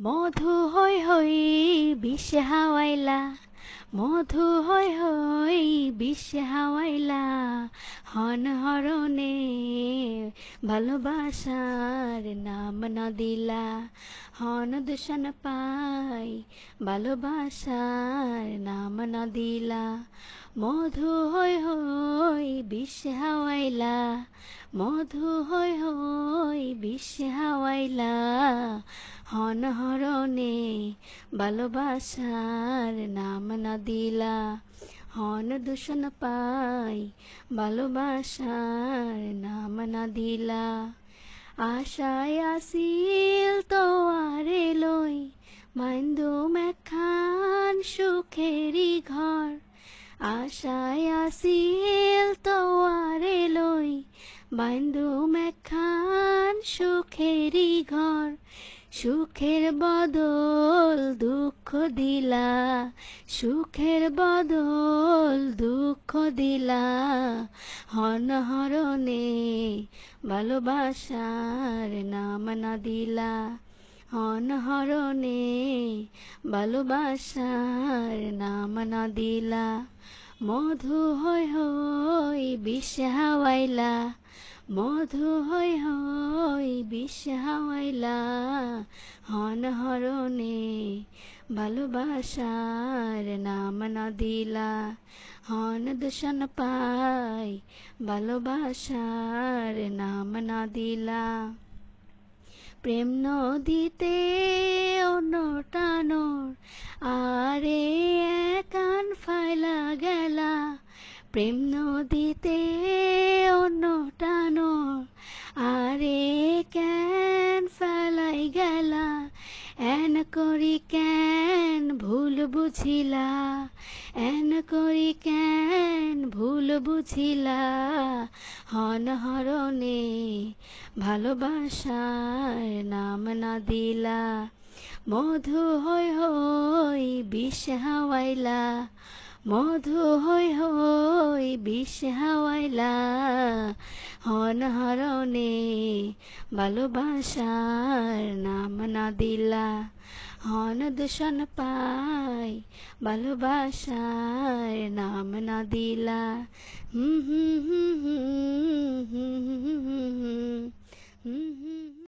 মধু হৈ হৈ বিশ্বে হাওয়াইলা, মধু হৈ হৈ বিশ্বে হাওয়াইলা, হন হরণে ভালোবাসার নাম না দিলা, হন দূষণ পাই ভালোবাসার নাম না দিলা। মধু হৈ হৈ বিশ্বে হাওয়াইলা, মধু হৈ হৈ বিশ্বে হাওয়াইলা, হন হরণে ভালোবাসার নাম না দিলা, হন দূষণ পাই ভালোবাসার নাম না দিলা। আশায় আসিল তোয়ারে লই বাইন্ধুম একখান সুখেরি ঘর, আশায় আসিল তোয়ারে লই বাইন্ধুম একখান সুখেরি ঘর, সুখের বদল দুঃখ দিলা, সুখের বদল দুঃখ দিলা, হন হরণে ভালোবাসার নাম না দিলা, হন হরণে ভালোবাসার নাম না দিলা। মধু হৈ হৈ বিশ্বে হাওয়াইলা, মধু হৈ হৈ বিশ্বে হাওয়াইলা, হন হরণে ভালোবাসার নাম না দিলা, হন দূষণ পাই ভালোবাসার নাম না দিলা। প্রেম নদীতে অন্য টানোর আরে একান ফাইলা গেলা, প্রেম নদীতে অন্য টানোর আরে কেন ফেলাই গেলা, এন করি কেন ভুল বুঝিলা, এন করি কেন ভুল বুঝিলা, হন হরণে ভালোবাসার নাম না দিলা। মধু হৈ হৈ বিশ্বে হাওয়াইলা, মধু হৈ হৈ বিশ্বে হাওয়াইলা, হন হরণে ভালোবাসার নাম না দিলা, হন দূষণ পাই ভালোবাসার নাম না দিলা। হুম হুম হুম হুম হুম হুম হুম হুম হুম।